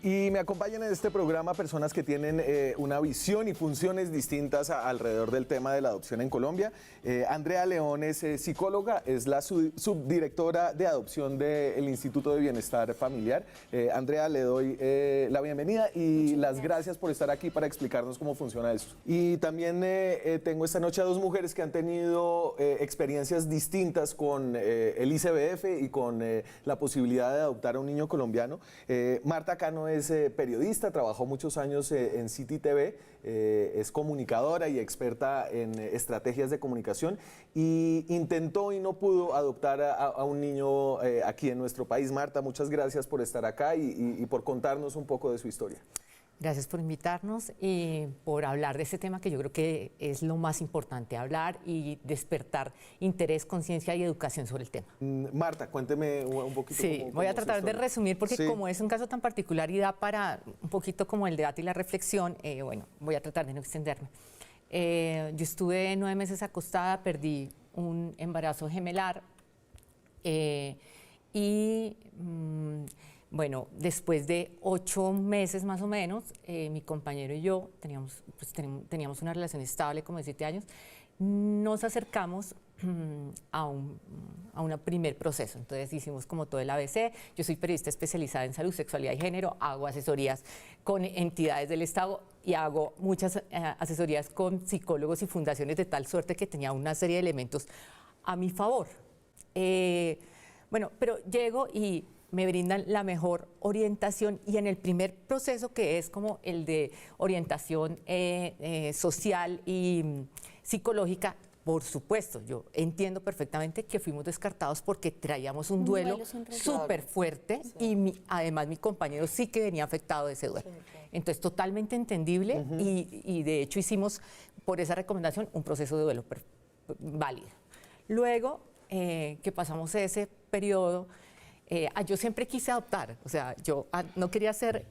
Y me acompañan en este programa personas que tienen una visión y funciones distintas alrededor del tema de la adopción en Colombia. Andrea León es psicóloga, es la subdirectora de adopción del Instituto de Bienestar Familiar. Andrea, le doy la bienvenida y las gracias por estar aquí para explicarnos cómo funciona eso. Y también tengo esta noche a dos mujeres que han tenido experiencias distintas con el ICBF y con la posibilidad de adoptar a un niño colombiano. Marta Cano es periodista, trabajó muchos años en City TV, es comunicadora y experta en estrategias de comunicación y intentó y no pudo adoptar a un niño aquí en nuestro país. Marta, muchas gracias por estar acá y por contarnos un poco de su historia. Gracias por invitarnos y por hablar de este tema que yo creo que es lo más importante, hablar y despertar interés, conciencia y educación sobre el tema. Marta, cuénteme un poquito. Sí, voy a tratar de resumir porque sí, como es un caso tan particular y da para un poquito como el debate y la reflexión, bueno, voy a tratar de no extenderme. Yo estuve 9 meses acostada, perdí un embarazo gemelar bueno, después de 8 meses más o menos, mi compañero y yo teníamos una relación estable como de 7 años, nos acercamos a un primer proceso. Entonces hicimos como todo el ABC. Yo soy periodista especializada en salud, sexualidad y género, hago asesorías con entidades del Estado y hago muchas asesorías con psicólogos y fundaciones de tal suerte que tenía una serie de elementos a mi favor. Bueno, pero llego y me brindan la mejor orientación y en el primer proceso, que es como el de orientación social y psicológica, por supuesto, yo entiendo perfectamente que fuimos descartados porque traíamos un duelo súper fuerte, sí. Y además mi compañero sí que venía afectado de ese duelo. Sí, claro. Entonces, totalmente entendible y de hecho hicimos por esa recomendación un proceso de duelo válido. Luego que pasamos ese periodo, yo siempre quise adoptar, o sea, yo no quería ser,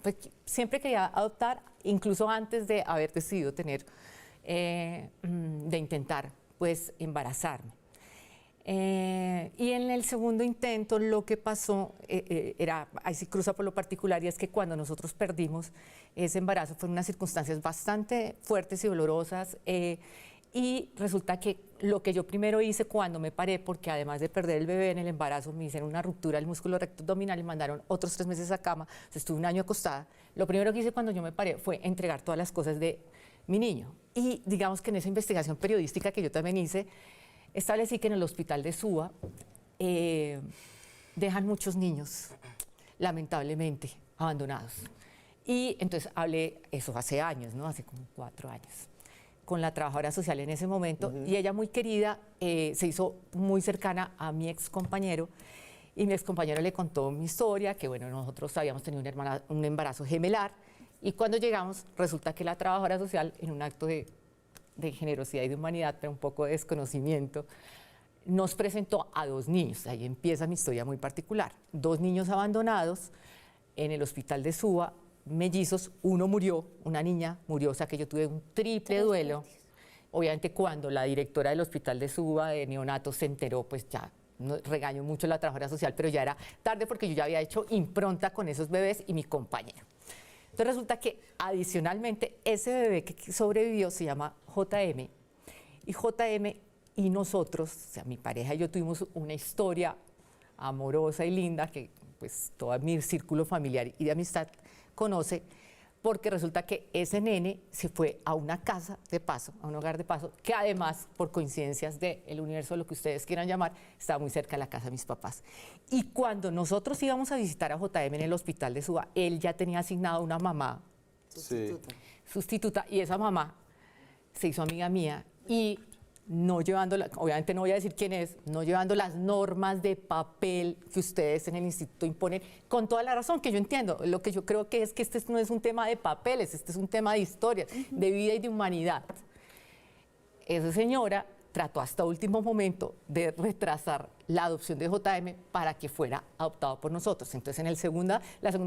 pues, siempre quería adoptar, incluso antes de haber decidido tener, de intentar, pues, embarazarme. Y en el segundo intento lo que pasó ahí sí cruza por lo particular, y es que cuando nosotros perdimos ese embarazo fueron unas circunstancias bastante fuertes y dolorosas, y resulta que lo que yo primero hice cuando me paré, porque además de perder el bebé en el embarazo, me hicieron una ruptura del músculo recto abdominal y mandaron otros 3 meses a cama, o sea, estuve 1 año acostada. Lo primero que hice cuando yo me paré fue entregar todas las cosas de mi niño. Y digamos que en esa investigación periodística que yo también hice, establecí que en el hospital de Suba dejan muchos niños, lamentablemente, abandonados. Y entonces hablé, eso hace años, ¿no? Hace como 4 años. Con la trabajadora social en ese momento, y ella muy querida, se hizo muy cercana a mi ex compañero, y mi ex compañero le contó mi historia, que bueno, nosotros habíamos tenido un embarazo gemelar, y cuando llegamos resulta que la trabajadora social, en un acto de generosidad y de humanidad, pero un poco de desconocimiento, nos presentó a 2 niños. Ahí empieza mi historia muy particular. 2 niños abandonados en el hospital de Suba, mellizos, uno murió, una niña murió, o sea que yo tuve un triple duelo. Obviamente cuando la directora del hospital de Suba de neonatos se enteró, pues ya regañó mucho a la trabajadora social, pero ya era tarde porque yo ya había hecho impronta con esos bebés y mi compañero. Entonces resulta que adicionalmente ese bebé que sobrevivió se llama JM, y JM y nosotros, o sea, mi pareja y yo tuvimos una historia amorosa y linda que pues todo mi círculo familiar y de amistad conoce, porque resulta que ese nene se fue a una casa de paso, a un hogar de paso, que además, por coincidencias del universo, lo que ustedes quieran llamar, estaba muy cerca de la casa de mis papás. Y cuando nosotros íbamos a visitar a JM en el hospital de Suba, él ya tenía asignado una mamá sustituta, y esa mamá se hizo amiga mía, y no llevando, obviamente no voy a decir quién es, no llevando las normas de papel que ustedes en el instituto imponen, con toda la razón que yo entiendo. Lo que yo creo que es que este no es un tema de papeles, este es un tema de historia, de vida y de humanidad. Esa señora trató hasta último momento de retrasar la adopción de JM para que fuera adoptado por nosotros. Entonces, en la segunda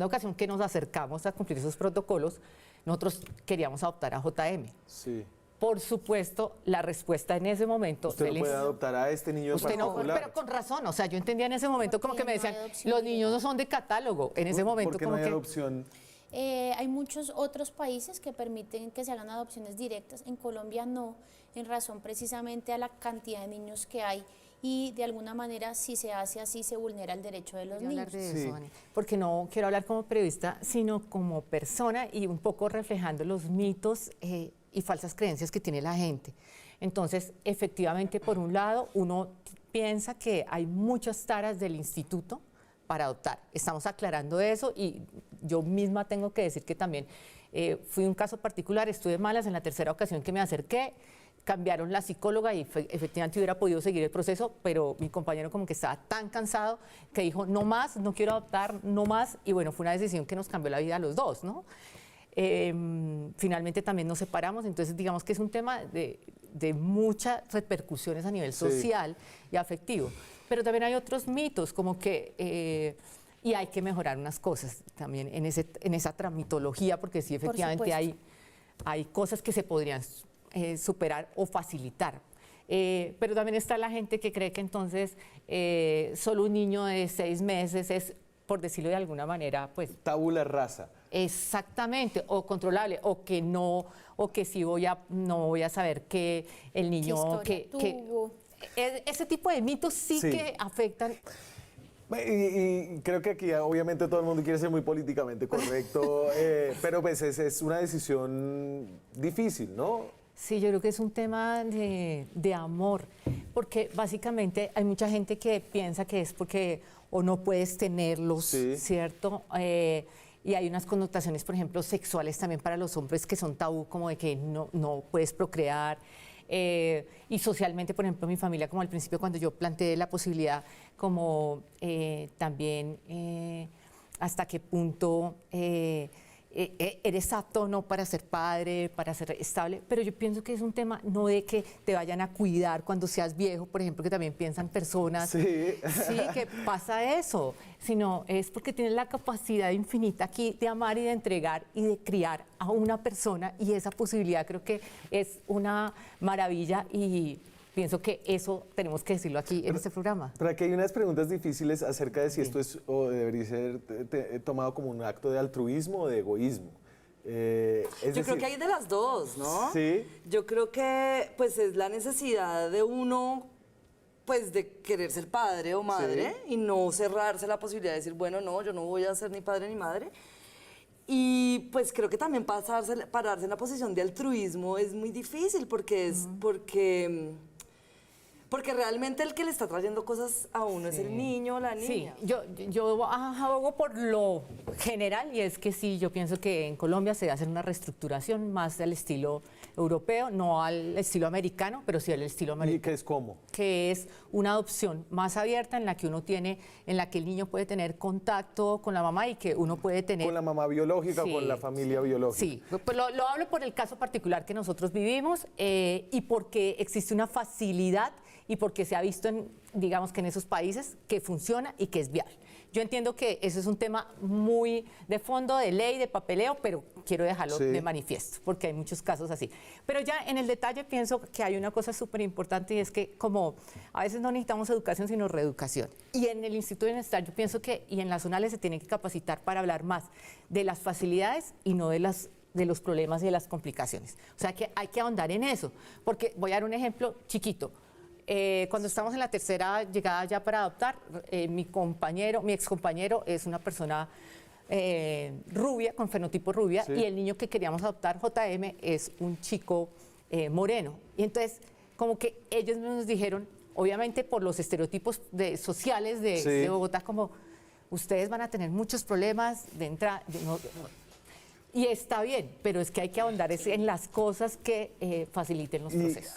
ocasión que nos acercamos a cumplir esos protocolos, nosotros queríamos adoptar a JM. Sí. por supuesto, la respuesta en ese momento... Usted no puede adoptar a este niño en Usted no, particular. pero con razón, o sea, yo entendía en ese momento como que me decían, los niños no son de catálogo, en ese momento ¿Por qué como no hay que... adopción? Hay muchos otros países que permiten que se hagan adopciones directas. En Colombia no, en razón precisamente a la cantidad de niños que hay y de alguna manera si se hace así se vulnera el derecho de los Quiero niños. hablar de Sí. eso, Ani, porque no quiero hablar como periodista, sino como persona y un poco reflejando los mitos y falsas creencias que tiene la gente. Entonces, efectivamente, por un lado, uno piensa que hay muchas taras del instituto para adoptar. Estamos aclarando eso y yo misma tengo que decir que también fui un caso particular, estuve malas en la tercera ocasión que me acerqué, cambiaron la psicóloga y efectivamente hubiera podido seguir el proceso, pero mi compañero como que estaba tan cansado que dijo, no más, no quiero adoptar, no más, y bueno, fue una decisión que nos cambió la vida a los dos, ¿no? Finalmente también nos separamos, entonces digamos que es un tema de muchas repercusiones a nivel social y afectivo. Pero también hay otros mitos, como que, y hay que mejorar unas cosas también en esa tramitología, porque sí, efectivamente hay cosas que se podrían superar o facilitar. Pero también está la gente que cree que entonces solo un niño de 6 meses es, por decirlo de alguna manera, pues... Tabula rasa. Exactamente, o controlable, o que no, o que sí no voy a saber que el niño... ¿Qué historia tuvo? Ese tipo de mitos sí que afectan. Y creo que aquí obviamente todo el mundo quiere ser muy políticamente correcto, pero pues es una decisión difícil, ¿no? Sí, yo creo que es un tema de amor, porque básicamente hay mucha gente que piensa que es porque o no puedes tenerlos, ¿cierto? Y hay unas connotaciones, por ejemplo, sexuales también para los hombres que son tabú, como de que no puedes procrear. Y socialmente, por ejemplo, mi familia, como al principio cuando yo planteé la posibilidad, como también hasta qué punto eres apto o no para ser padre, para ser estable, pero yo pienso que es un tema no de que te vayan a cuidar cuando seas viejo, por ejemplo, que también piensan personas, sí, que pasa eso, sino es porque tienes la capacidad infinita aquí de amar y de entregar y de criar a una persona y esa posibilidad creo que es una maravilla y pienso que eso tenemos que decirlo aquí en este programa. Pero aquí hay unas preguntas difíciles acerca de si esto es o debería ser tomado como un acto de altruismo o de egoísmo. Yo creo que hay de las dos, ¿no? Sí. Yo creo que pues es la necesidad de uno pues de querer ser padre o madre y no cerrarse la posibilidad de decir, bueno, no, yo no voy a ser ni padre ni madre. Y pues creo que también pararse en la posición de altruismo es muy difícil porque porque realmente el que le está trayendo cosas a uno es el niño o la niña. Sí, yo abogo por lo general y es que sí, yo pienso que en Colombia se debe hacer una reestructuración más al estilo europeo, no al estilo americano, pero sí al estilo americano. ¿Y qué es cómo? Que es una adopción más abierta en la que en la que el niño puede tener contacto con la mamá y que uno puede tener... ¿Con la mamá biológica o con la familia biológica? Sí, pues lo hablo por el caso particular que nosotros vivimos y porque existe una facilidad y porque se ha visto, digamos que en esos países, que funciona y que es viable. Yo entiendo que eso es un tema muy de fondo, de ley, de papeleo, pero quiero dejarlo de manifiesto, porque hay muchos casos así. Pero ya en el detalle pienso que hay una cosa súper importante y es que como a veces no necesitamos educación, sino reeducación. Y en el Instituto de Bienestar yo pienso que, y en las zonales se tienen que capacitar para hablar más de las facilidades y no de los problemas y de las complicaciones. O sea que hay que ahondar en eso, porque voy a dar un ejemplo chiquito. Cuando estamos en la tercera llegada ya para adoptar, mi excompañero es una persona rubia, con fenotipo rubia, y el niño que queríamos adoptar, JM, es un chico moreno. Y entonces, como que ellos nos dijeron, obviamente por los estereotipos sociales de Bogotá, como ustedes van a tener muchos problemas de entrada. Y está bien, pero es que hay que ahondar en las cosas que faciliten los procesos.